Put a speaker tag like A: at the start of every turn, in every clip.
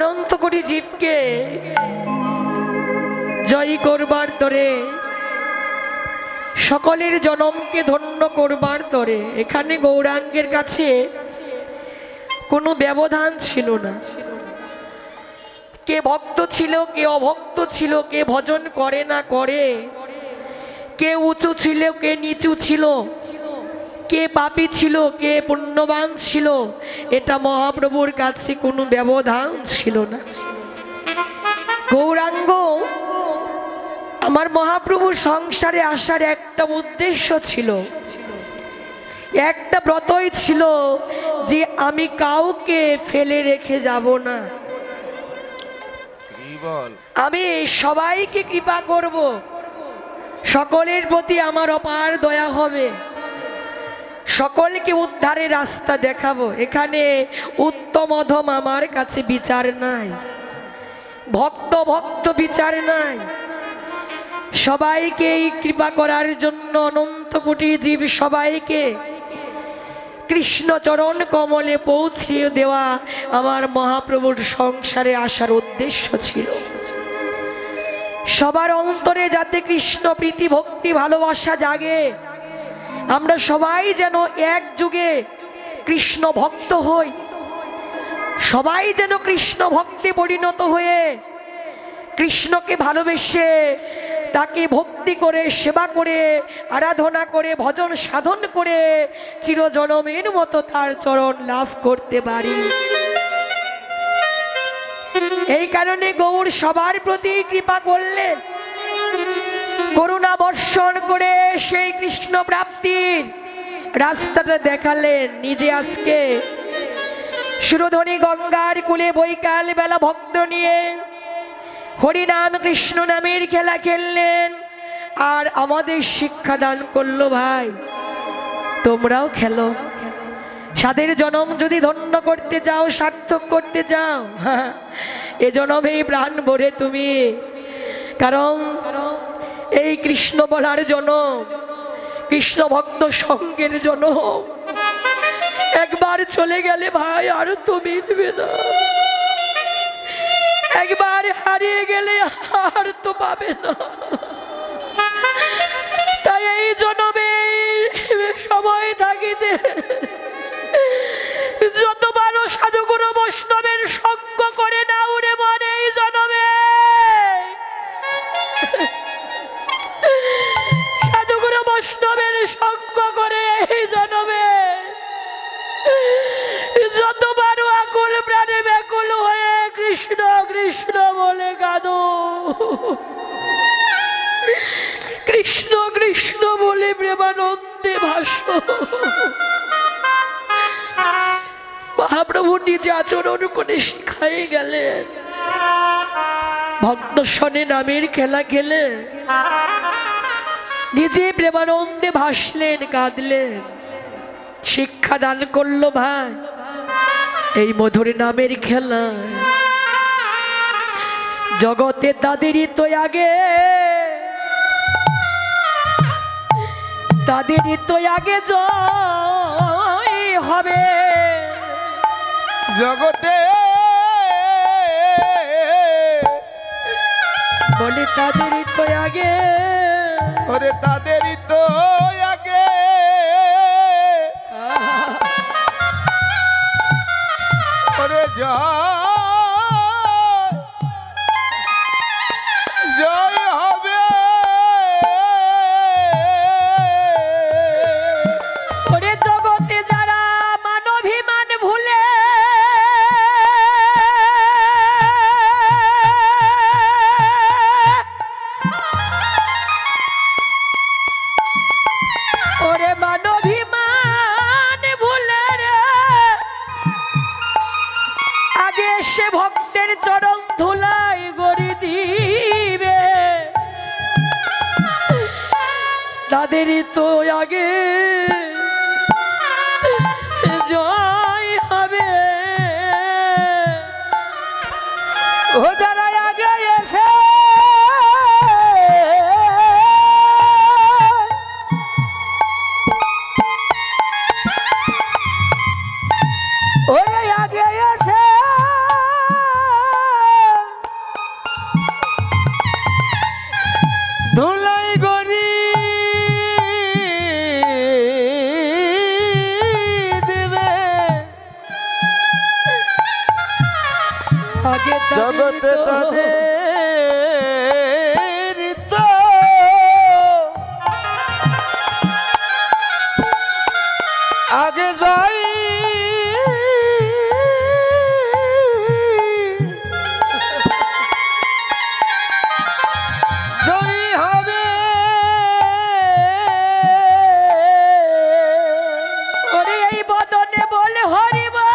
A: অনন্ত কোটি জীবকে জয় করবার তরে, সকলের জনমকে ধন্য করবার তরে এখানে গৌরাঙ্গের কাছে কোনো ব্যবধান ছিল না। কে ভক্ত ছিল, কে অভক্ত ছিল, কে ভজন করে না করে, কে উঁচু ছিল, কে নিচু ছিল, কে পাপী ছিল, কে পুণ্যবান ছিল, এটা মহাপ্রভুর কাছে কোনো ব্যবধান ছিল না। গৌরাঙ্গ আমার মহাপ্রভুর সংসারে আসার একটা উদ্দেশ্য ছিল, একটা ব্রতই ছিল যে আমি কাউকে ফেলে রেখে যাব না, আমি সবাইকে কৃপা করব, সকলের প্রতি আমার অপার দয়া হবে, সকলকে উদ্ধারের রাস্তা দেখাবো। এখানে উত্তম অধম আমার কাছে বিচার নাই, ভক্ত ভক্ত বিচার নাই, সবাইকে কৃপা করার জন্য অনন্ত কোটি জীব সবাইকে কৃষ্ণ চরণ কমলে পৌঁছিয়ে দেওয়া আমার মহাপ্রভুর সংসারে আসার উদ্দেশ্য ছিল। সবার অন্তরে যাতে কৃষ্ণ প্রীতি ভক্তি ভালোবাসা জাগে, আমরা সবাই যেন এক যুগে কৃষ্ণ ভক্ত হই, সবাই যেন কৃষ্ণ ভক্তে পরিণত হয়ে কৃষ্ণকে ভালোবেসে তাকে ভক্তি করে সেবা করে আরাধনা করে ভজন সাধন করে চিরজনমের মতো তার চরণ লাভ করতে পারি। এই কারণে গৌর সবার প্রতি কৃপা করলেন, করুণা বর্ষণ করে সেই কৃষ্ণ প্রাপ্তির রাস্তাটা দেখালেন। নিজে আজকে সুরধনী গঙ্গার কূলে বৈকাল বেলা ভক্ত নিয়ে হরিনাম কৃষ্ণ নামের খেলা খেললেন আর আমাদের শিক্ষা দান করলো, ভাই তোমরাও খেলো, সাদের জনম যদি ধন্য করতে চাও, সার্থক করতে চাও, এ জনমেই প্রাণ ভরে তুমি, কারণ এই কৃষ্ণ বলার জনম, কৃষ্ণ ভক্ত সঙ্গের জনম, একবার চলে গেলে ভাই আর তো মিলবে না, একবার হারিয়ে গেলে আর তো পাবে না। তাই এই জনমে সময় থাকিতে যতবার সাধুগুরু বৈষ্ণবের সঙ্গ করে নাও রে মন, এই জনমে সাধুগুরু বৈষ্ণবের সঙ্গ করে এই জনমে যতবার আকুল প্রাণে ব্যাকুল হয়ে কৃষ্ণ কৃষ্ণ বলে কাঁদো, কৃষ্ণ কৃষ্ণ বলে প্রেমানন্দে ভাসো। মহাপ্রভু নিজে আচরণ করে শিখাই গেলেন, ভক্ত শনে নামের খেলা খেলে নিজে প্রেমানন্দে ভাসলেন, কাঁদলেন, শিক্ষা দান করলো, ভাই এই মধুর নামের খেলা জগতে তাদেরই তো আগে, তাদেরই তো আগে জয় হবে
B: জগতে,
A: বলে তাদেরই তো আগে,
B: ওরে তাদেরই তো আগে ওরে জয় হবে,
A: ওরে জগতে যারা মানভিমান ভুলে ওরে মানভিমান ভুলে রে আগে এসে ভক্তের চরণ ধুলাই গড়ি দিবে, তাদেরই তো আগে জয় হবে।
B: ও যারা আগে এসে ওরে আগে এসে
A: আগে
B: জগতে তাদের তো আগে যাই জয়ী হবে
A: ওরে এই বদনে বলে হরিবা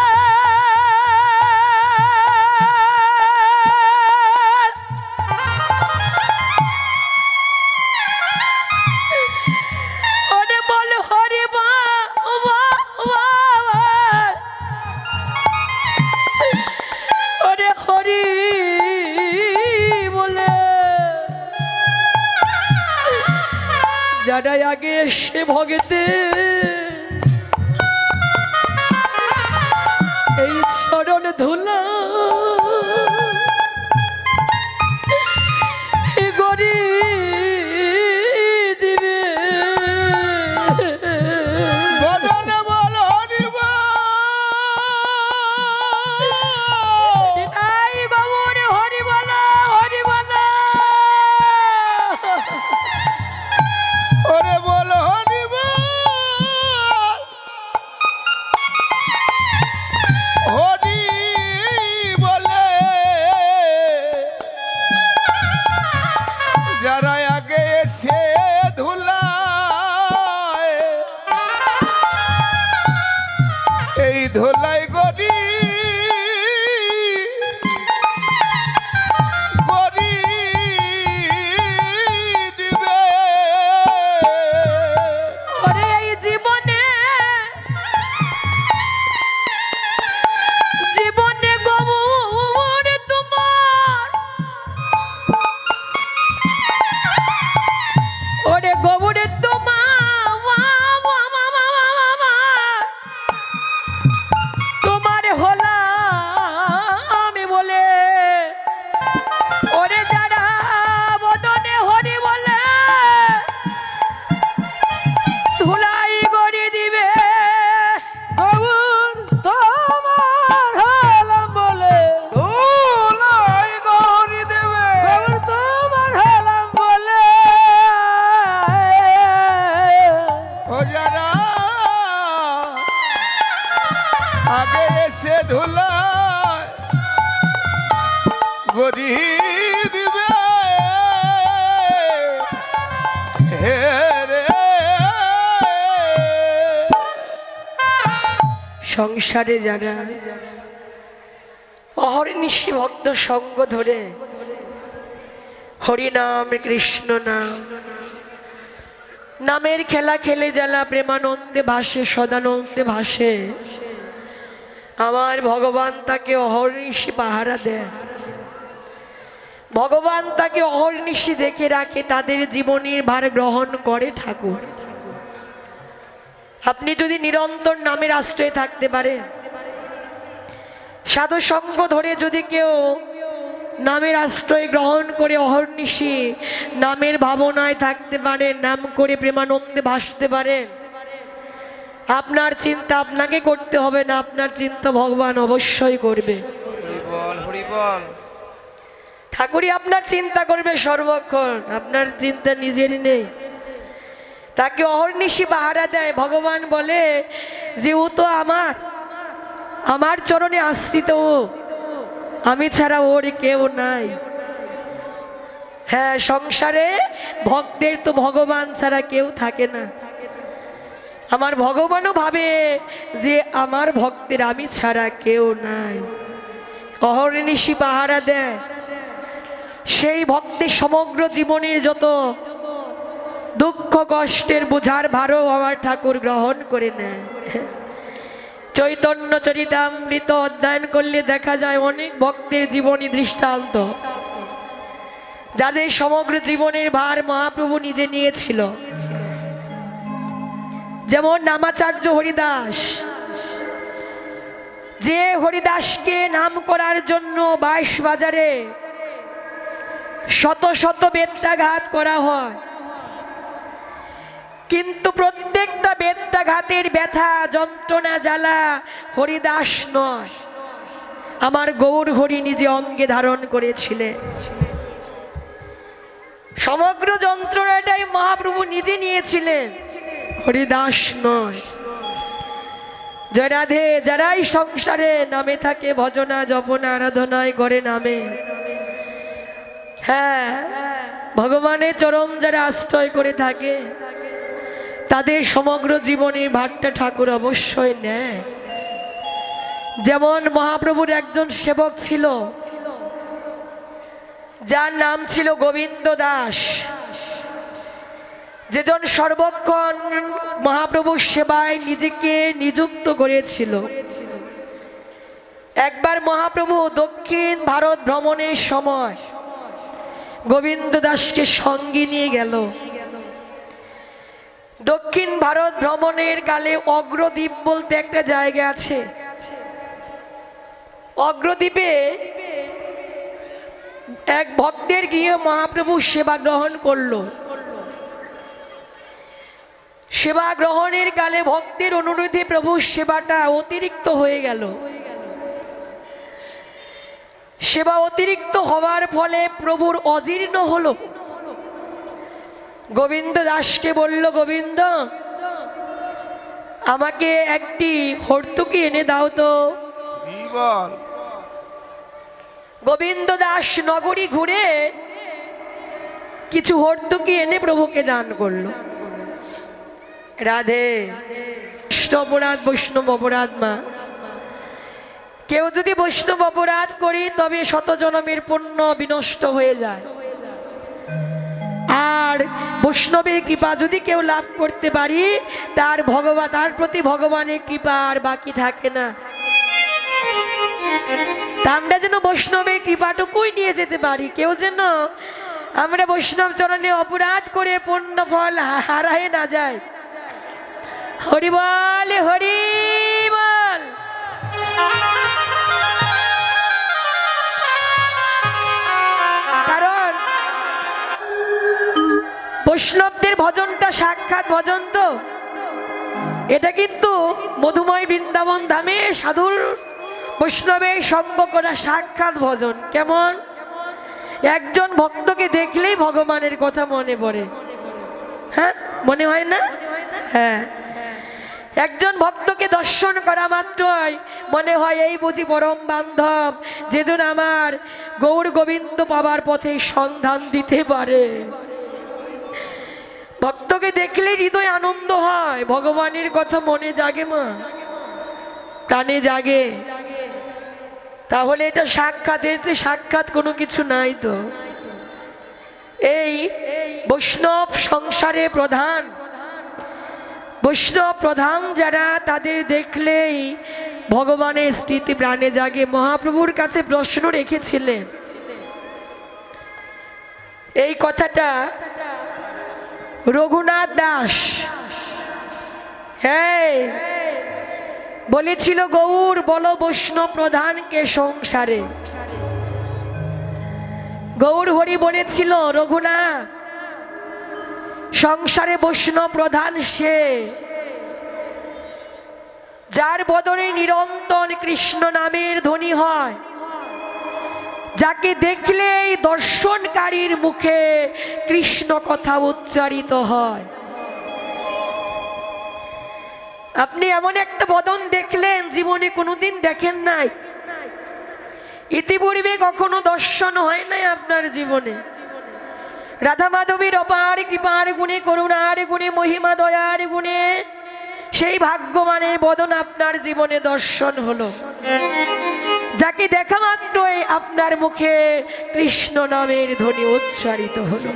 A: যারা আগে এসে ভগতে এই চরণ ধুলা গড়ি দিবে
B: বদনে বল হরিবা
A: এই বাবুর হরিবলা হরিবলা
B: ওরে বল হরিবা হরি বলে যারা আগে এসে ধুলায় এই ধুলাই গড়ি গড়ি দিবে
A: ওরে এই জীবনে জীবনে গবর তোমার ওরে গবরে তোমার হলা আমি বলে ওরে যারা বদনে হরি বলে ধুলাই গড়ি দিবে
B: তোমার হলাম বলে ধুলাই গড়ি দেবে তোমার হলাম বলে ও যারা আগে এসে ধুলাই গড়ি দিবে হে রে
A: সংসারে যারা অহর্নিশি ভক্ত সঙ্গ ধরে হরিনাম কৃষ্ণ নাম নামের খেলা খেলে যারা প্রেমানন্দে ভাসে সদানন্দে ভাসে আমার ভগবান তাকে অহর্নিশি পাহারা দেয় ভগবান তাকে অহর্নিশি দেখে রাখে তাদের জীবনের ভার গ্রহণ করে ঠাকুর আপনি যদি নিরন্তর নামের আশ্রয়ে থাকতে পারেন সাধু সঙ্গ ধরে যদি কেউ নামের আশ্রয় গ্রহণ করে অহর্নিশি নামের ভাবনায় থাকতে পারেন নাম করে প্রেমানন্দে ভাসতে পারেন আপনার চিন্তা আপনাকে করতে হবে না আপনার চিন্তা ভগবান অবশ্যই করবে ঠাকুরই আপনার চিন্তা করবে সর্বক্ষণ আপনার চিন্তা নিজেরই নেই তাকে অহর্নিশি পাহারা দেয় ভগবান বলে যে ও তো আমার চরণে আশ্রিত ও আমি ছাড়া ওর কেউ নাই হ্যাঁ সংসারে ভক্তের তো ভগবান ছাড়া কেউ থাকে না আমার ভগবানও ভাবে যে আমার ভক্তের আমি ছাড়া কেউ নাই অহর্নিশি পাহারা দেয় সেই ভক্তের সমগ্র জীবনের যত দুঃখ কষ্টের বোঝার ভারও আমার ঠাকুর গ্রহণ করে নেয় চৈতন্য চরিতামৃত অধ্যয়ন করলে দেখা যায় অনেক ভক্তের জীবনী দৃষ্টান্ত যাদের সমগ্র জীবনের ভার মহাপ্রভু নিজে নিয়েছিল যেমন নামাচার্য হরিদাস যে হরিদাসকে নাম করার জন্য 22 বাজারে শত শত বেত্রাঘাত করা হয় কিন্তু প্রত্যেকটা বেত্রাঘাতের ব্যথা যন্ত্রণা জ্বালা হরিদাস নয় আমার গৌর হরি নিজে অঙ্গে ধারণ করেছিলেন। সমগ্র যন্ত্রণাটাই মহাপ্রভু নিজে নিয়েছিলেন, হরিদাস নয়। জয় রাধে। যারাই সংসারে নামে থাকে, ভজনা জপনা আরাধনায় করে নামে, হ্যাঁ, ভগবানের চরণ যারা আশ্রয় করে থাকে, তাদের সমগ্র জীবনের ভারটা ঠাকুর অবশ্যই নেয়। যেমন মহাপ্রভুর একজন সেবক ছিল, যার নাম ছিল গোবিন্দ দাস, যেজন সর্বক্ষণ মহাপ্রভুর সেবায় নিজেকে নিযুক্ত করেছিল। একবার মহাপ্রভু দক্ষিণ ভারত ভ্রমণের সময় গোবিন্দ দাসকে সঙ্গে নিয়ে গেল। দক্ষিণ ভারত ভ্রমণের কালে অগ্রদ্বীপ বলতে একটা জায়গা আছে। অগ্রদ্বীপে এক ভক্তের গিয়ে মহাপ্রভু সেবা গ্রহণ করলো। সেবা গ্রহণের কালে ভক্তের অনুরোধে প্রভুর সেবাটা অতিরিক্ত হয়ে গেল। সেবা অতিরিক্ত হওয়ার ফলে প্রভুর অজীর্ণ হলো। গোবিন্দ দাসকে বলল, গোবিন্দ, আমাকে একটি হর্তুকি এনে দাও তো। গোবিন্দ দাস নগরী ঘুরে কিছু হর্তুকি এনে প্রভুকে দান করলো। রাধে। অপরাধ বৈষ্ণব অপরাধ মা। কেউ যদি বৈষ্ণব অপরাধ করি তবে শত জনমের পুণ্য বিনষ্ট হয়ে যায়। আর বৈষ্ণবের কৃপা যদি কেউ লাভ করতে পারি, তার প্রতি ভগবানের কৃপা আর বাকি থাকে না। তা আমরা যেন বৈষ্ণবের কৃপাটুকুই নিয়ে যেতে পারি। কেউ যেন আমরা বৈষ্ণব চরণে অপরাধ করে পুণ্য ফল হারায় না যায়। হরি বল, হরি বল। কারণ বৈষ্ণবদের ভজনটা সাক্ষাৎ ভজন, তো এটা কিন্তু মধুময় বৃন্দাবন ধামে সাধুর বৈষ্ণবের সঙ্গ করা সাক্ষাৎ ভজন। কেমন? একজন ভক্তকে দেখলেই ভগবানের কথা মনে পড়ে। হ্যাঁ, মনে হয় না? হ্যাঁ, একজন ভক্তকে দর্শন করা মাত্রই মনে হয় এই বুঝি পরম বান্ধব, যেজন আমার গৌর গোবিন্দ পাবার পথে সন্ধান দিতে পারে। ভক্তকে দেখলে হৃদয় আনন্দ হয়, ভগবানের কথা মনে জাগে মা, প্রাণে জাগে। তাহলে এটা সাক্ষাতের চেয়ে সাক্ষাৎ কোনো কিছু নাই তো। এই বৈষ্ণব সংসারে প্রধান, বৈষ্ণব প্রধান যারা, তাদের দেখলেই ভগবানের স্মৃতি প্রাণে জাগে। মহাপ্রভুর কাছে প্রশ্ন রেখেছিলেন। এই কথাটা রঘুনাথ দাস, হ্যাঁ, বলেছিল, গৌর বলো বৈষ্ণব প্রধানকে সংসারে। গৌর হরি বলেছিল, রঘুনাথ, সংসারে বৈষ্ণব প্রধান সে, যার বদনে নিরন্তর কৃষ্ণ নামের ধ্বনি হয়, যাকে দেখলেই দর্শনকারীর মুখে কৃষ্ণ কথা উচ্চারিত হয়। আপনি এমন একটা বদন দেখলেন, জীবনে কোনোদিন দেখেন নাই, ইতিপূর্বে কখনো দর্শন হয় নাই আপনার জীবনে। রাধা মাধবীর অপার কৃপার গুণে, করুণার গুণে, মহিমা দয়ার গুণে সেই ভাগ্যবানের বদন আপনার জীবনে দর্শন হলো, যাকে দেখা মাত্রই আপনার মুখে কৃষ্ণ নামের ধ্বনি উচ্চারিত হলো।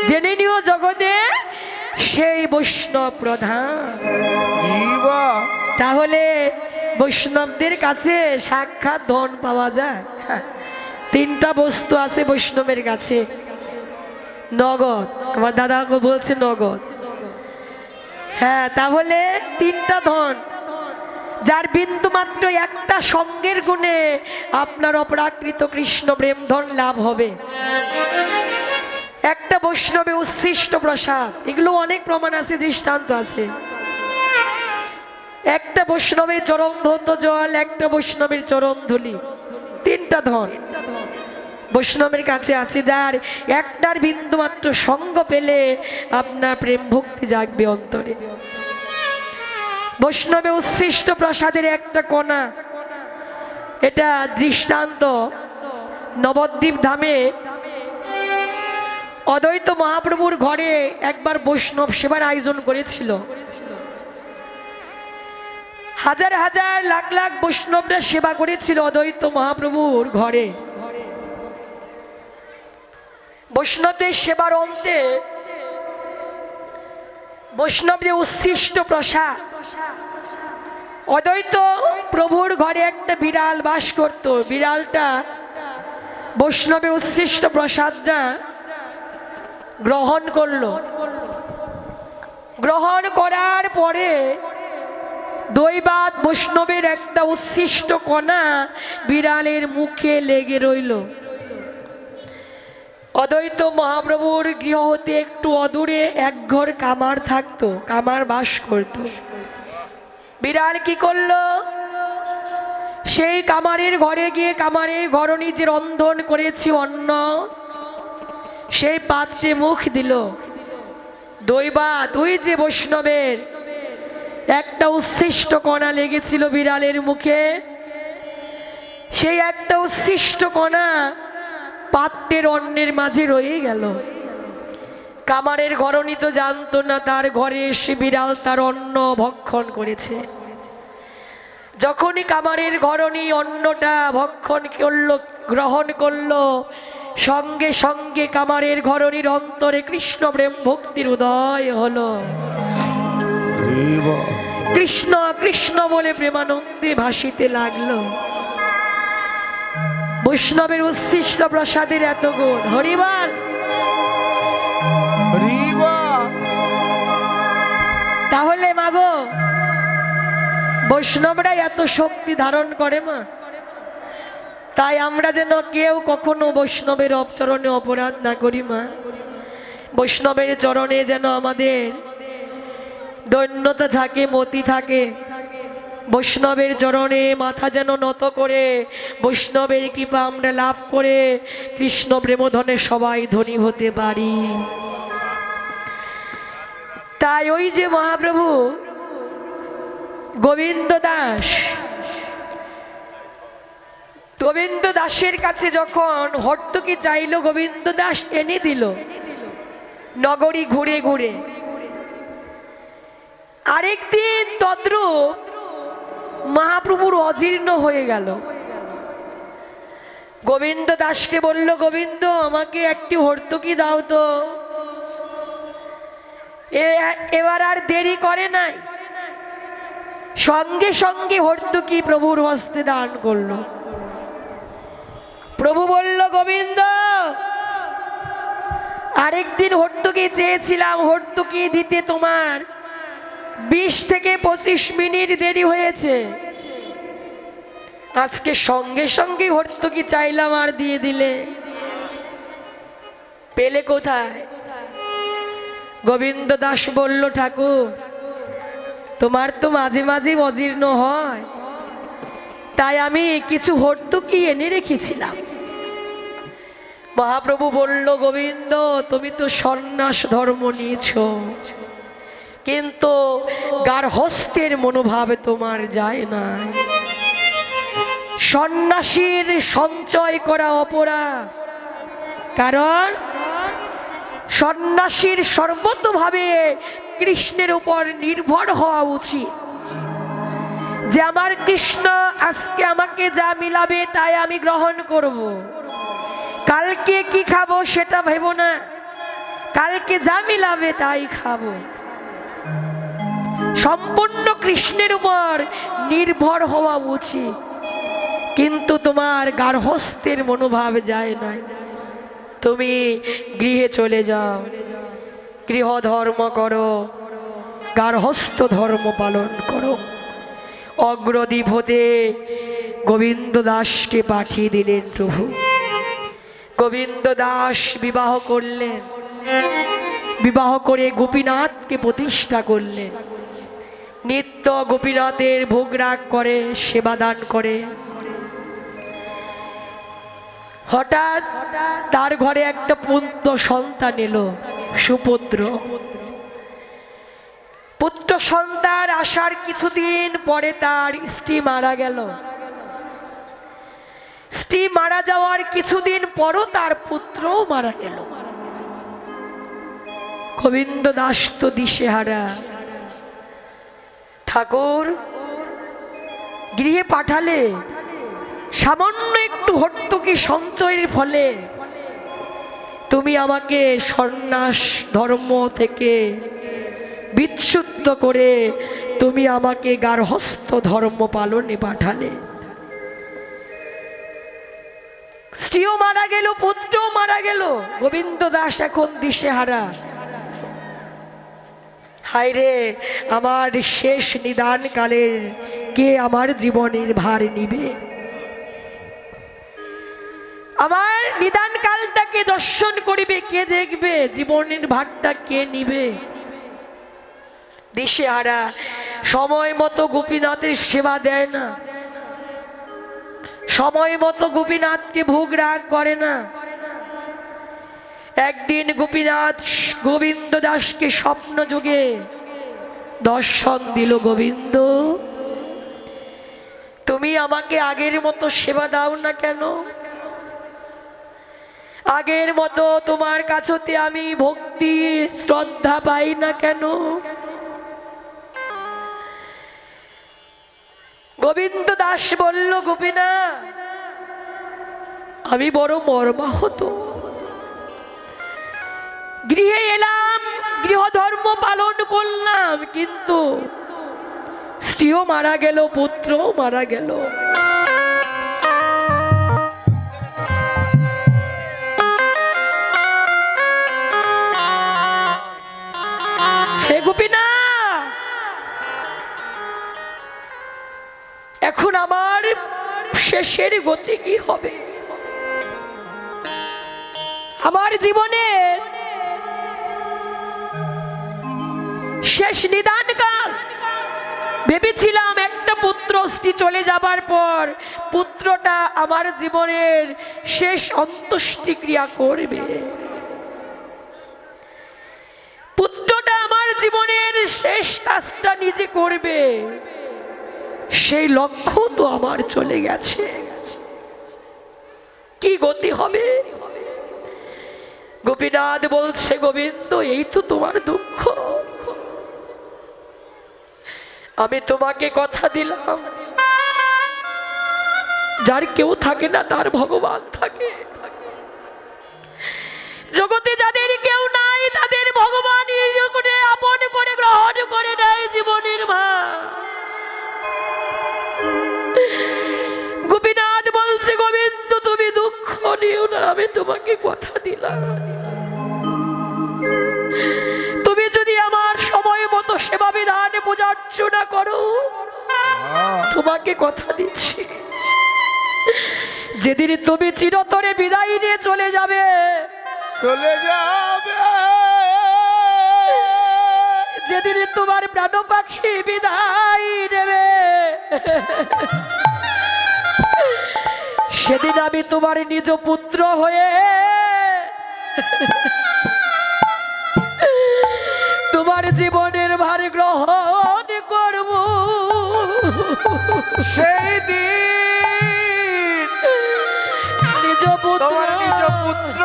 A: জেনে নিও জগতে সেই বৈষ্ণব প্রধান। তাহলে বৈষ্ণবদের কাছে সাক্ষাৎ ধন পাওয়া যায়। তিনটা বস্তু আছে বৈষ্ণবের কাছে। নগদ, আমার দাদাকে বলছে নগদ। হ্যাঁ, তাহলে তিনটা ধন, যার বিন্দু মাত্র একটা সঙ্গের গুণে আপনার অপরাকৃত কৃষ্ণ প্রেম ধন লাভ হবে। একটা বৈষ্ণবে উচ্ছিষ্ট প্রসাদ, এগুলো অনেক প্রমাণ আছে, দৃষ্টান্ত আছে। একটা বৈষ্ণবের চরণ ধৌত জল, একটা বৈষ্ণবের চরণ ধুলি, তিনটা ধন বৈষ্ণবের কাছে আছে। যার একটার বিন্দু মাত্র সঙ্গ পেলে আপনার প্রেম ভক্তি জাগবে অন্তরে। বৈষ্ণবে উচ্ছিষ্ট প্রসাদের একটা কণা, এটা দৃষ্টান্ত। নবদ্বীপ ধামে অদ্বৈত মহাপ্রভুর ঘরে একবার বৈষ্ণব সেবার আয়োজন করেছিল। হাজার হাজার লাখ লাখ বৈষ্ণবরা সেবা করেছিল অদ্বৈত মহাপ্রভুর ঘরে। বৈষ্ণবদের সেবার অন্তে বৈষ্ণবদের উচ্ছিষ্ট প্রসাদ, অদ্বৈত প্রভুর ঘরে একটা বিড়াল বাস করত। বিড়ালটা বৈষ্ণবের উচ্ছিষ্ট প্রসাদটা গ্রহণ করলো। গ্রহণ করার পরে দৈবাত বৈষ্ণবের একটা উচ্ছিষ্ট কণা বিড়ালের মুখে লেগে রইল। অদ্বৈত মহাপ্রভুর গৃহ হতে একটু অদূরে এক ঘর কামার থাকতো, কামার বাস করত। বিড়াল কি করলো, সেই কামারের ঘরে গিয়ে কামারের ঘরণী যে রন্ধন করেছি অন্ন, সেই পাত্রে মুখ দিল। দৈবাত ওই যে বৈষ্ণবের একটা উচ্ছিষ্ট কণা লেগেছিল বিড়ালের মুখে, সেই একটা উচ্ছিষ্ট কণা পাত্রের অন্নের মাঝে রয়ে গেল। কামারের ঘরণী তো জানতো না তার ঘরে এসে বিড়াল তার অন্ন ভক্ষণ করেছে। যখনই কামারের ঘরণী অন্নটা ভক্ষণ করলো, গ্রহণ করলো, সঙ্গে সঙ্গে কামারের ঘরণীর অন্তরে কৃষ্ণ প্রেম ভক্তির উদয় হলো। কৃষ্ণ কৃষ্ণ বলে প্রেমানন্দে ভাসিতে লাগলো। বৈষ্ণবের উচ্ছিষ্ট প্রসাদের এত গুণ, হরিবল। তাহলে মাগো বৈষ্ণবরা এত শক্তি ধারণ করে মা, তাই আমরা যেন কেউ কখনো বৈষ্ণবের চরণে অপরাধ না করি মা। বৈষ্ণবের চরণে যেন আমাদের দৈন্যতা থাকে, মতি থাকে। বৈষ্ণবের চরণে মাথা যেন নত করে বৈষ্ণবের কৃপা আমরা লাভ করে কৃষ্ণ প্রেমধনে সবাই ধনী হতে পারি। তাই ওই যে মহাপ্রভু গোবিন্দ দাস, গোবিন্দ দাসের কাছে যখন হর্তুকি চাইল, গোবিন্দ দাস এনে দিল নগরী ঘুরে ঘুরে। আরেকদিন তদ্রূপ মহাপ্রভুর অজীর্ণ হয়ে গেল। গোবিন্দ দাসকে বলল, গোবিন্দ আমাকে একটি হর্তুকি দাও তো। এবার আর দেরি করে নাই, সঙ্গে সঙ্গে হর্তুকি প্রভুর হস্তে দান করলো। প্রভু বলল, গোবিন্দ আরেকদিন হর্তুকি চেয়েছিলাম, হর্তুকি দিতে তোমার 20 থেকে 25 মিনিট দেরি হয়েছে। আজকে সঙ্গে সঙ্গে হর্তুকি চাইলাম আর দিয়ে দিলে, পেলে কোথায়? গোবিন্দ দাস বলল, ঠাকুর তোমার তো মাঝে মাঝে অজীর্ণ হয়, তাই আমি কিছু হর্তুকি এনে রেখেছিলাম। মহাপ্রভু বলল, গোবিন্দ তুমি তো সন্ন্যাস ধর্ম নিয়েছ, কিন্তু গার্হস্থ্যের মনোভাব তোমার যায় না। সন্ন্যাসীর সঞ্চয় করা অপরাধ, কারণ সন্ন্যাসীর সর্বতভাবে কৃষ্ণের উপর নির্ভর হওয়া উচিত। যে আমার কৃষ্ণ আজকে আমাকে যা মিলাবে তাই আমি গ্রহণ করব, কালকে কি খাবো সেটা ভেবো না, কালকে যা মিলাবে তাই খাবো। সম্পূর্ণ কৃষ্ণের উপর নির্ভর হওয়া উচিত, কিন্তু তোমার গার্হস্থ্যের মনোভাব যায় না। তুমি গৃহে চলে যাও, গৃহ ধর্ম করো, গার্হস্থ ধর্ম পালন করো। অগ্রদীপ হতে গোবিন্দ দাসকে পাঠিয়ে দিলেন প্রভু। গোবিন্দ দাস বিবাহ করলেন, বিবাহ করে গোপীনাথকে প্রতিষ্ঠা করলেন। নিত্য গোপীনাথের ভোগ রাগ করে, সেবা দান করে। হঠাৎ তার ঘরে একটা পুত্র সন্তান এলো, সুপুত্র। পুত্র সন্তান আসার কিছুদিন পরে তার স্ত্রী মারা গেল। স্ত্রী মারা যাওয়ার কিছুদিন পরও তার পুত্রও মারা গেল। গোবিন্দ দাস তো দিশেহারা। ঠাকুর গৃহে পাঠালে, সামান্য একটু ভর্তুকি সঞ্চয়ের ফলে তুমি আমাকে সন্ন্যাস ধর্ম থেকে বিচ্যুত করে তুমি আমাকে গার্হস্থ্য ধর্ম পালনে পাঠালে। স্ত্রীও মারা গেল, পুত্রও মারা গেল। গোবিন্দ দাস এখন দিশেহারা। হায় রে, আমার শেষ নিদান কালের কে আমার জীবনের ভার নিবে? আমার নিদান কালটাকে দর্শন করিবে কে? দেখবে জীবনের ভারটা কে নিবে? দিশেহারা। সময় মতো গোপীনাথের সেবা দেয় না, সময় মতো গোপীনাথকে ভোগ রাগ করে না। একদিন গোপীনাথ গোবিন্দ দাসকে স্বপ্ন যোগে দর্শন দিল। গোবিন্দ, তুমি আমাকে আগের মতো সেবা দাও না কেন? আগের মতো তোমার কাছতে আমি ভক্তি শ্রদ্ধা পাই না কেন? গোবিন্দ দাস বলল, গোপীনাথ, আমি বড় মর্মাহত। গৃহে এলাম, গৃহধর্ম পালন করলাম, কিন্তু স্ত্রীও মারা গেল, পুত্রও মারা গেল। হে গোপীনাথ, এখন আমার শেষের গতি কি হবে? আমার জীবনের শেষ নিদান কাল। ভেবেছিলাম একটা পুত্র স্ত্রী চলে যাবার পর পুত্রটা আমার জীবনের শেষ অন্ত্যেষ্টিক্রিয়া করবে, পুত্রটা আমার জীবনের শেষ কাজটা নিজে করবে। সেই লক্ষ্য তো আমার চলে গেছে। কি গতি হবে? গোপীনাথ বলছে, গোবিন্দ, এই তো তোমার দুঃখ। আমি তোমাকে কথা দিলাম, যার কেউ থাকে না তার ভগবান থাকে। জগতে যাদের কেউ নাই তাদের ভগবান আপন করে গ্রহণ করে নেয় জীবনের ভার। গোপীনাথ বলছে, গোবিন্দ, তুমি দুঃখ নিও না, আমি তোমাকে কথা দিলাম। তুমি যদি আমার সময় মতো সেবা বিধান পূজা অর্চনা করো, তোমাকে কথা দিচ্ছি, যেদিন তুমি চিরতরে বিদায় নিয়ে চলে যাবে, যেদিন তোমার প্রাণ পাখি বিদায় নেবে, সেদিন আমি তোমার নিজ পুত্র হয়ে তোমার জীবনের ভার গ্রহণ করব।
B: সেই দিন
A: নিজ পুত্র,
B: তোমার নিজ পুত্র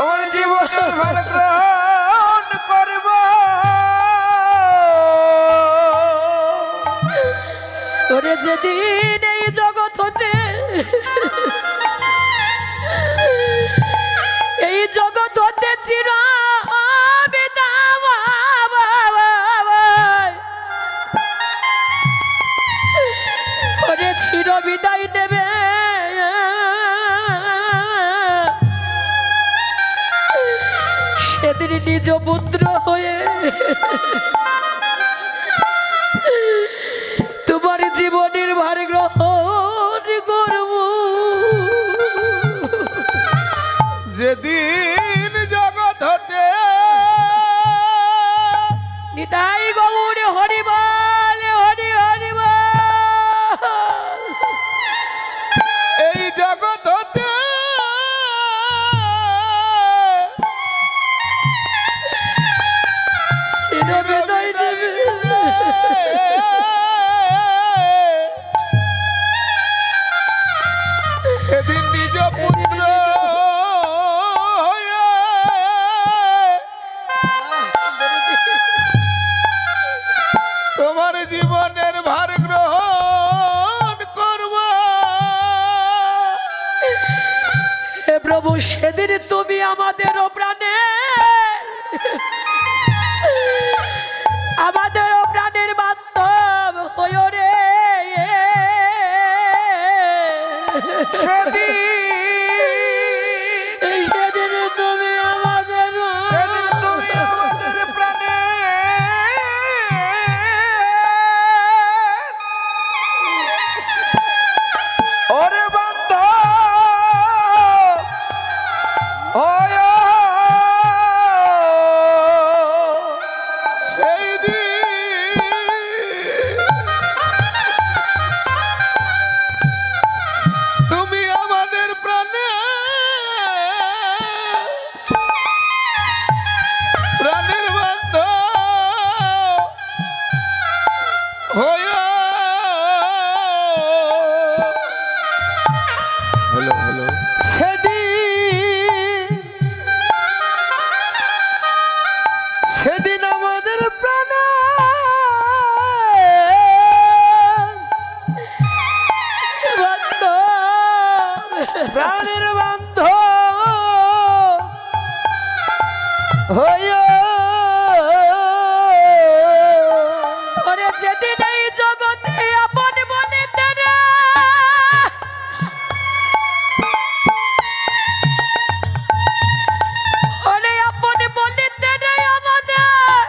B: আমার জীবনের ভার গ্রহণ করব।
A: ওরে যেদিন এই জগৎ হতে, এই জগৎ হতে চির ওরে চির বিদায় নেবে, সেদিন নিজ পুত্র হয়ে তোমার জীবনের ভার গ্রহণ করব।
B: সেদিন জগৎ হতে
A: নিতাই গৌর হরিবল হরি হরিবল।
B: এই জগৎ হতে
A: বিদায় নেবে।
B: সেদিন নিজ পুত্র হয়ে তোমার জীবনের ভার গ্রহণ করব।
A: হে প্রভু, সেদিন তুমি আমাদের প্রাণের বান্ধব হইও রে।
B: সেদিন
A: তুমি আমাদের
B: সেদিন তুমি আমাদের প্রাণে ওরে বান্ধ সেই দিন তুমি আমাদের প্রাণের বান্ধ হ্যালো হ্যালো
C: সেদিন আমাদের প্রাণের বান্ধ হইও।
A: ওরে যেদিন এই জগতে আপন বলিতে রে, ওরে আপন বলিতে রে আমাদের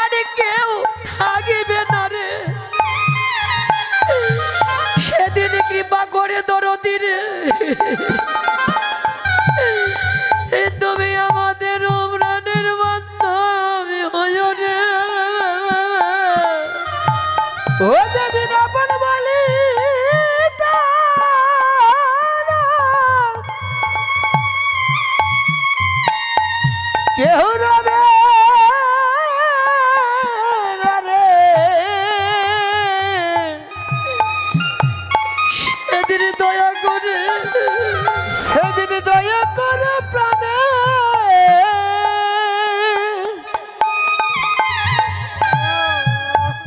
A: আর কেউ থাকিবে না রে। সেদিন কৃপা করে দরদি রে, তুমি আমাদের প্রাণের বান্ধব হইও রে।
C: ও যেদিন আপন বলি কেহ রবে রে,
A: সেদিন দয়া করে
C: সেদিন দয়া করে প্রাণে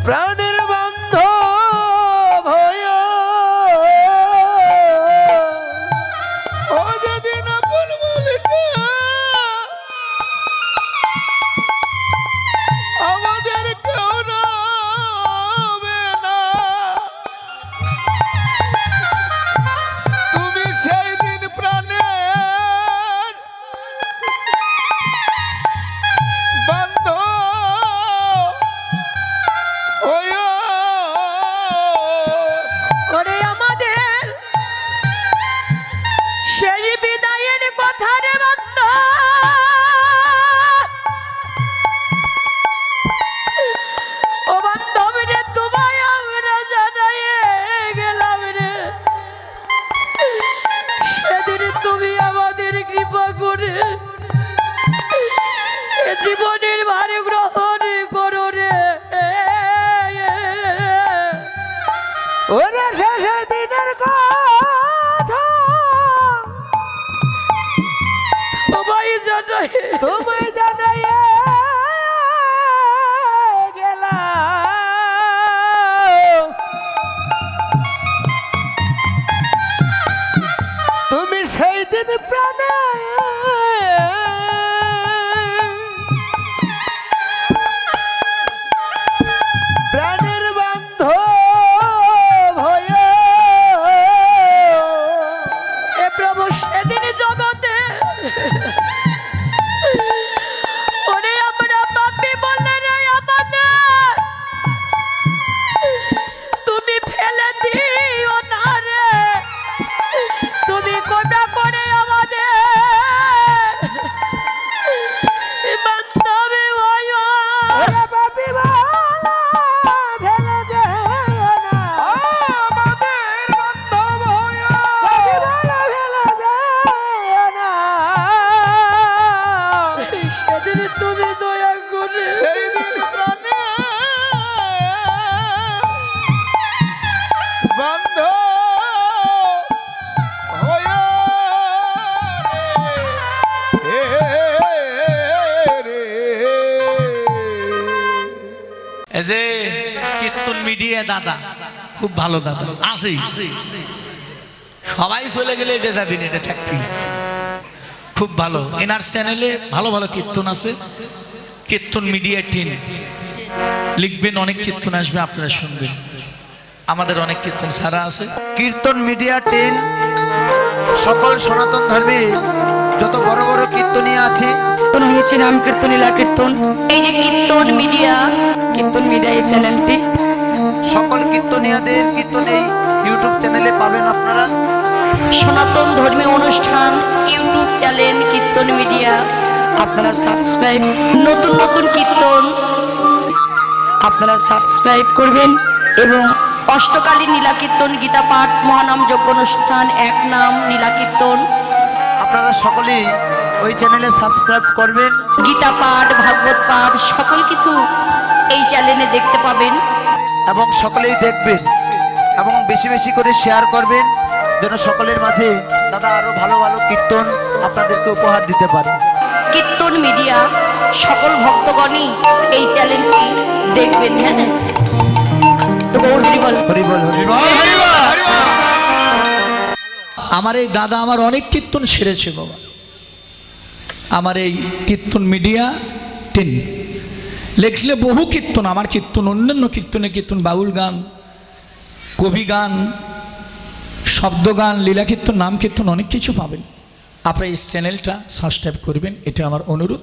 C: প্রাণের বান্ধব হইও।
B: ও যেদিন আপন বলিতে আমাদের কেউ রবে না, তুমি সেই দিন প্রাণের বান্ধ হইও।
A: ওরে আমাদের সেই বিদায়ের কথা রে বান্ধ, ও বান্ধব রে তোমায় আমরা জানাইয়ে গেলাম রে। সেদিন তুমি আমাদের কৃপা করে এ জীবনের ভার গ্রহণ করো রে।
C: ওরে শেষের দিনের কথা
A: তোমায় জানাই
C: তোমায় জানাই গেলাম, তুমি সেই দিন প্রাণে প্রাণের বান্ধব হইও।
A: এ প্রভু, সেদিন জগতে তুমি দয়া করে
B: সেই দিন প্রাণে বন্ধ হয়ে রে
D: এই যে কীর্তন মিডিয়া দাদা খুব ভালো দাদা আছে, সবাই চলে গেলে এটা যাবি না, এটা থাকবি। খুব ভালো, এনার চ্যানেলে ভালো ভালো কীর্তন আছে। কীর্তন মিডিয়া টিম লিখবেন, অনেক কীর্তন আসবে, আপনারা শুনবেন। আমাদের অনেক কীর্তন ছাড়া আছে।
C: কীর্তন মিডিয়া টিম সকল সনাতন ধর্মে যত বড় বড় কীর্তনীয় আছে,
A: কীর্তন হয়েছে নাম কীর্তন লীলা কীর্তন।
E: এই যে কীর্তন মিডিয়া
A: এই চ্যানেলটি
C: সকল কীর্তনীয়দের কীর্তন এই ইউটিউব চ্যানেলে পাবেন আপনারা।
E: সনাতন ধর্মীয় অনুষ্ঠান ইউটিউব চ্যানেল কীর্তন মিডিয়া।
A: আপনারা সাবস্ক্রাইব
E: নতুন কীর্তন
A: করবেন
E: এবং অষ্টকালী নীলা কীর্তন, গীতা পাঠ, মহানাম যজ্ঞ অনুষ্ঠান, এক নাম নীলা কীর্তন,
C: আপনারা সকলেই ওই চ্যানেলে সাবস্ক্রাইব করবেন
E: গীতা পাঠ, ভাগবত পাঠ সকল কিছু এই চ্যানেলে দেখতে পাবেন।
C: এবং সকলেই দেখবেন এবং বেশি বেশি করে শেয়ার করবেন, যেন সকলের মাঝে দাদা আরো ভালো ভালো কীর্তন আপনাদেরকে উপহার দিতে পারে।
E: কীর্তন মিডিয়া সকল ভক্তগণই এই চ্যানেলটি দেখবেন। হ্যাঁ, তো গৌর হরি বল।
C: হরি বল, হরি বল।
D: আমার এই দাদা আমার অনেক কীর্তন সেরেছে বাবা। আমার এই কীর্তন মিডিয়া টিম লেখলে বহু কীর্তন, আমার কীর্তন, অন্যান্য কীর্তন, বাউল গান, কবি গান, শব্দ গান, লীলা কীর্তন, নাম কীর্তন, অনেক কিছু পাবেন। আপনারা এই চ্যানেলটা সাবস্ক্রাইব করবেন, এটা আমার অনুরোধ।